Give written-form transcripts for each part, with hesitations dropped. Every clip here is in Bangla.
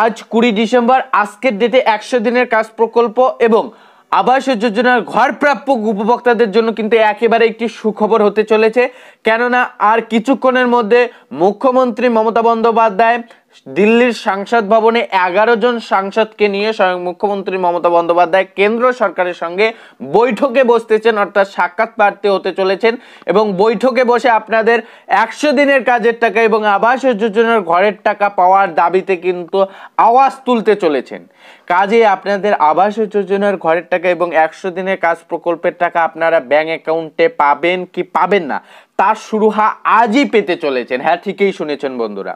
আজ 20 ডিসেম্বর আজকের ডেটে 100 দিনের কাজ প্রকল্প এবং আবাস যোজনার ঘর প্রাপ্য উপভোক্তাদের জন্য কিন্তু একেবারে একটি সুখবর হতে চলেছে। কেননা আর কিছুক্ষণের মধ্যে মুখ্যমন্ত্রী মমতা বন্দ্যোপাধ্যায় দিল্লির সংসদ ভবনে 11 জন সাংসদকে নিয়ে স্বয়ং মুখ্যমন্ত্রী মমতা বন্দ্যোপাধ্যায় কেন্দ্র সরকারের সঙ্গে বৈঠকে বসতেছেন, অর্থাৎ সাক্ষাৎ প্রার্থী হতে চলেছেন এবং বৈঠকে বসে আপনাদের 100 দিনের কাজের টাকা এবং আবাস যোজনার ঘরের টাকা পাওয়ার দাবিতে কিন্তু আওয়াজ তুলতে চলেছেন। কাজে আপনাদের আবাস যোজনার ঘরের টাকা এবং 100 দিনের কাজ প্রকল্পের টাকা আপনারা ব্যাংক অ্যাকাউন্টে পাবেন কি পাবেন না তার সুরাহা আজই পেতে চলেছেন। হ্যাঁ, ঠিকই শুনেছেন বন্ধুরা,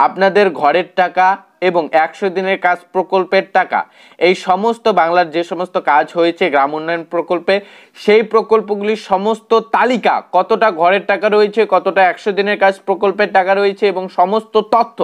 আপনাদের ঘরের টাকা এবং 100 দিনের কাজ প্রকল্পের টাকা, এই সমস্ত বাংলার যে সমস্ত কাজ হয়েছে গ্রাম উন্নয়ন প্রকল্পে, সেই প্রকল্পগুলির সমস্ত তালিকা, কতটা ঘরের টাকা রয়েছে, কতটা 100 দিনের কাজ প্রকল্পের টাকা রয়েছে এবং সমস্ত তথ্য,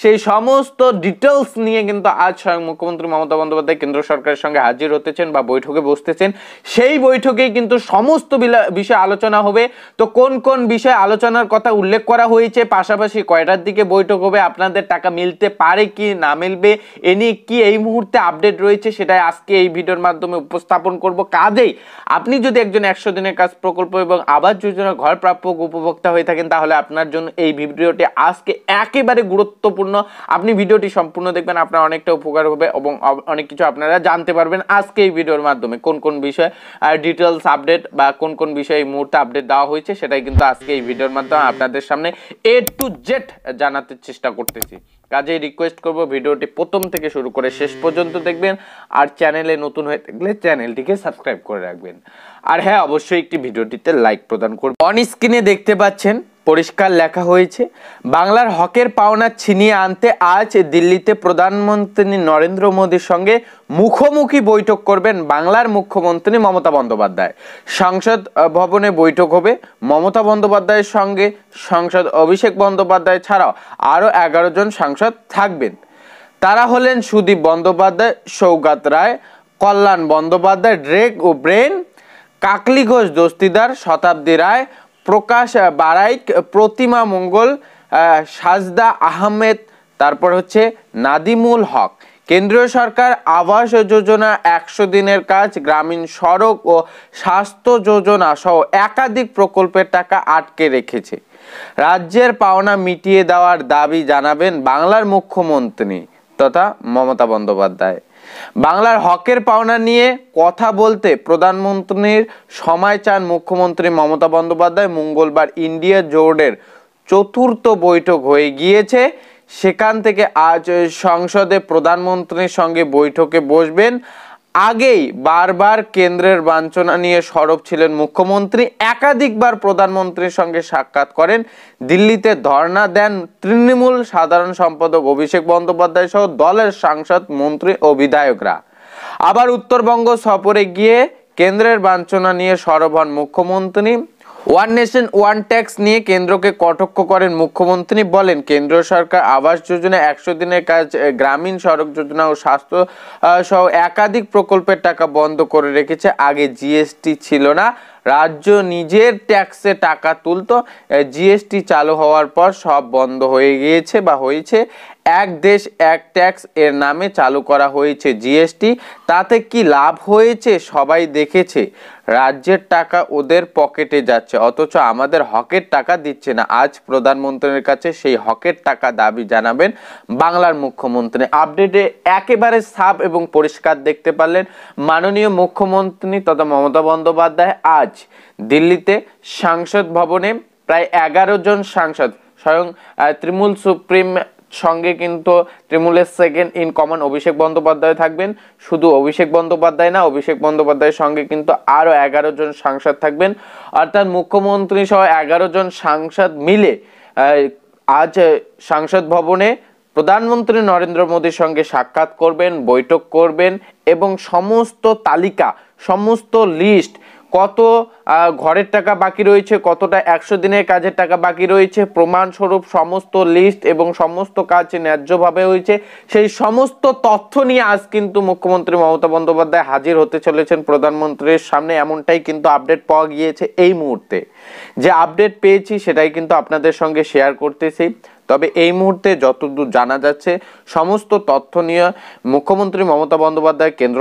সেই সমস্ত ডিটেলস নিয়ে কিন্তু আজ স্বয়ং মুখ্যমন্ত্রী মমতা বন্দ্যোপাধ্যায় কেন্দ্র সরকারের সঙ্গে হাজির হতেছেন বা বৈঠকে বসতেছেন। সেই বৈঠকেই কিন্তু সমস্ত বিষয় আলোচনা হবে। তো কোন কোন বিষয়ে আলোচনার কথা উল্লেখ করা হয়েছে, পাশাপাশি কয়টার দিকে বৈঠক হবে, আপনাদের টাকা মিলতে পারে কি না মিলবে, এ নিয়ে কি এই মুহূর্তে আপডেট রয়েছে, সেটাই আজকে এই ভিডিওর মাধ্যমে উপস্থাপন করব। কাজেই আপনি যদি একজন 100 দিনের কাজ প্রকল্প এবং আবাস যোজনা ঘর প্রাপ্য উপভোক্তা হয়ে থাকেন, তাহলে আপনার জন্য এই ভিডিওটি আজকে একেবারে গুরুত্বপূর্ণ। আপনি ভিডিওটি সম্পূর্ণ দেখবেন, আপনার অনেকটা উপকার হবে এবং অনেক কিছু আপনারা জানতে পারবেন আজকে এই ভিডিওর মাধ্যমে। কোন কোন বিষয়ে ডিটেলস আপডেট বা কোন কোন বিষয়ে এই মুহূর্তে আপডেট দেওয়া হয়েছে, সেটাই কিন্তু আজকে এই ভিডিওর মাধ্যমে আপনাদের সামনে A to Z জানাতে চেষ্টা করতেছি। কাজেই রিকোয়েস্ট করব ভিডিওটি প্রথম থেকে শুরু করে শেষ পর্যন্ত দেখবেন, আর চ্যানেলে নতুন হয়ে থাকলে চ্যানেলটিকে সাবস্ক্রাইব করে রাখবেন। আর হ্যাঁ, অবশ্যই একটি ভিডিওটিতে লাইক প্রদান করবেন। অন স্ক্রিনে দেখতে পাচ্ছেন পরিষ্কার লেখা হয়েছে, বাংলার হকের পাওনা ছিনিয়ে আনতে আজ দিল্লিতে প্রধানমন্ত্রী নরেন্দ্র মোদীর সঙ্গে মুখোমুখি বৈঠক করবেন বাংলার মুখ্যমন্ত্রী মমতা বন্দ্যোপাধ্যায়। সংসদ ভবনে বৈঠক হবে। মমতা বন্দ্যোপাধ্যায়ের সঙ্গে সাংসদ অভিষেক বন্দ্যোপাধ্যায় ছাড়াও আরও 11 জন সাংসদ থাকবেন। তারা হলেন সুদীপ বন্দ্যোপাধ্যায়, সৌগাত রায়, কল্যাণ বন্দ্যোপাধ্যায়, ড্রেক ও ব্রেন, কাকলি ঘোষ দস্তিদার, শতাব্দী রায়, প্রকাশ বারাইক, প্রতিমা মঙ্গল, সাজদা আহমেদ, তারপর হচ্ছে নাদিমুল হক। কেন্দ্রীয় সরকার আবাস যোজনা, 100 দিনের কাজ, গ্রামীণ সড়ক ও স্বাস্থ্য যোজনা সহ একাধিক প্রকল্পের টাকা আটকে রেখেছে। রাজ্যের পাওনা মিটিয়ে দেওয়ার দাবি জানাবেন বাংলার মুখ্যমন্ত্রী তথা মমতা বন্দ্যোপাধ্যায়। বাংলার হকের পাওনা নিয়ে কথা বলতে প্রধানমন্ত্রীর সময় চান মুখ্যমন্ত্রী মমতা বন্দ্যোপাধ্যায়। মঙ্গলবার ইন্ডিয়া জোটের 4র্থ বৈঠক হয়ে গিয়েছে, সেখান থেকে আজ সংসদে প্রধানমন্ত্রীর সঙ্গে বৈঠকে বসবেন। আগেই বারবার কেন্দ্রের বাঞ্ছনা নিয়ে সরব ছিলেন মুখ্যমন্ত্রী, একাধিকবার প্রধানমন্ত্রীর সঙ্গে সাক্ষাৎ করেন। দিল্লিতে ধর্ণা দেন তৃণমূল সাধারণ সম্পাদক অভিষেক বন্দ্যোপাধ্যায় সহ দলের সাংসদ, মন্ত্রী ও বিধায়করা। আবার উত্তরবঙ্গ সফরে গিয়ে কেন্দ্রের বাঞ্ছনা নিয়ে সরব হন মুখ্যমন্ত্রী। ওয়ান নেশন ওয়ান ট্যাক্স নিয়ে কেন্দ্রকে কটাক্ষ করেন মুখ্যমন্ত্রী, বলেন কেন্দ্র সরকার আবাস যোজনা, 100 দিনের কাজ, গ্রামীণ সড়ক যোজনা ও স্বাস্থ্য সহ একাধিক প্রকল্পের টাকা বন্ধ করে রেখেছে। আগে জিএসটি ছিল না, রাজ্য নিজের ট্যাক্সে টাকা তুলতো, জিএসটি চালু হওয়ার পর সব বন্ধ হয়ে গিয়েছে বা হয়েছে। এক দেশ এক ট্যাক্স এর নামে চালু করা হয়েছে জিএসটি, তাতে কি লাভ হয়েছে সবাই দেখেছে। রাজ্যের টাকা ওদের পকেটে যাচ্ছে, অথচ আমাদের হকের টাকা দিচ্ছে না। আজ প্রধানমন্ত্রীর কাছে সেই হকের টাকা দাবি জানাবেন বাংলার মুখ্যমন্ত্রী। আপডেটে একেবারে সাফ এবং পরিষ্কার দেখতে পারলেন, মাননীয় মুখ্যমন্ত্রী তথা মমতা বন্দ্যোপাধ্যায় আজ দিল্লিতে সংসদ ভবনে প্রায় 11 জন সাংসদ, স্বয়ং তৃণমূল সুপ্রিম সঙ্গে কিন্তু তৃণমূলের second in common Abhishek Bandyopadhyay থাকবেন। শুধু অভিষেক বন্দ্যোপাধ্যায় না, অভিষেক বন্দ্যোপাধ্যায়ের সঙ্গে কিন্তু আরো 11 জন সাংসদ থাকবেন, অর্থাৎ মুখ্যমন্ত্রী সহ 11 জন সাংসদ মিলে আজ সংসদ ভবনে প্রধানমন্ত্রী নরেন্দ্র মোদীর সঙ্গে সাক্ষাৎ করবেন, বৈঠক করবেন এবং সমস্ত তালিকা, সমস্ত লিস্ট, কত ঘরের টাকা বাকি রয়েছে, কতটা 100 দিনের কাজের টাকা বাকি রয়েছে, প্রমাণস্বরূপ সমস্ত লিস্ট এবং সমস্ত কাজ ন্যায্যভাবে হয়েছে, সেই সমস্ত তথ্য নিয়ে আজ কিন্তু মুখ্যমন্ত্রী মমতা বন্দ্যোপাধ্যায় হাজির হতে চলেছেন প্রধানমন্ত্রীর সামনে। এমনটাই কিন্তু আপডেট পাওয়া গিয়েছে এই মুহূর্তে। যে আপডেট পেয়েছি সেটাই কিন্তু আপনাদের সঙ্গে শেয়ার করতেছি। তবে এই মুহূর্তে যতদূর জানা যাচ্ছে সমস্ত তথ্য নিয়ে মুখ্যমন্ত্রী মমতা বন্দ্যোপাধ্যায় কেন্দ্র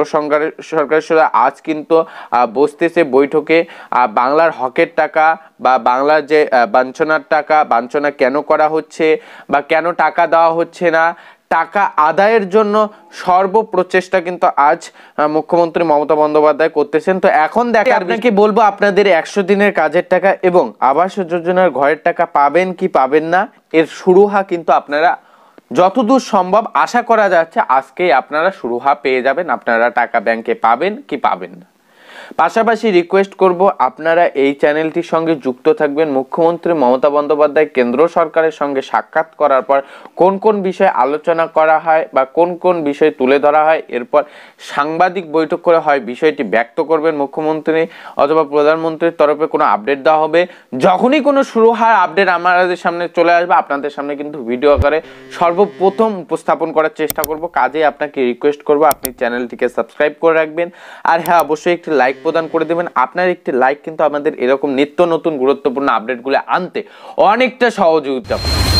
সরকারের সাথে আজ কিন্তু বসতেছে বৈঠকে। বাংলার হকের টাকা বা বাংলার যে বাঞ্ছনার টাকা, বাঞ্ছনা কেন করা হচ্ছে বা কেন টাকা দেওয়া হচ্ছে না, টাকা আদায়ের জন্য সর্বপ্রচেষ্টা কিন্তু আজ মুখ্যমন্ত্রী মমতা বন্দ্যোপাধ্যায় করতেছেন। তো এখন দেখা আপনাকে বলবো আপনাদের 100 দিনের কাজের টাকা এবং আবাস যোজনার ঘরের টাকা পাবেন কি পাবেন না, এর সুরাহা কিন্তু আপনারা যতদূর সম্ভব আশা করা যাচ্ছে আজকেই আপনারা সুরাহা পেয়ে যাবেন, আপনারা টাকা ব্যাংকে পাবেন কি পাবেন না। পাশাপাশি রিকোয়েস্ট করব আপনারা এই চ্যানেলটির সঙ্গে যুক্ত থাকবেন। মুখ্যমন্ত্রী মমতা বন্দ্যোপাধ্যায় কেন্দ্র সরকারের সঙ্গে সাক্ষাৎ করার পর কোন কোন বিষয়ে আলোচনা করা হয় বা কোন কোন বিষয় তুলে ধরা হয়, এরপর সাংবাদিক বৈঠক করে হয় বিষয়টি ব্যক্ত করবেন মুখ্যমন্ত্রী অথবা প্রধানমন্ত্রীর তরফে কোনো আপডেট দেওয়া হবে। যখনই কোনো সুরাহার আপডেট আমাদের সামনে চলে আসবে আপনাদের সামনে কিন্তু ভিডিও আকারে সর্বপ্রথম উপস্থাপন করার চেষ্টা করব। কাজে আপনাকে রিকোয়েস্ট করব আপনি চ্যানেলটিকে সাবস্ক্রাইব করে রাখবেন, আর হ্যাঁ অবশ্যই একটি লাইক প্রদান করে দেবেন। আপনার একটি লাইক কিন্তু আমাদের এরকম নিত্য নতুন গুরুত্বপূর্ণ আপডেটগুলো আনতে অনেকটা সহযোগিতা করে।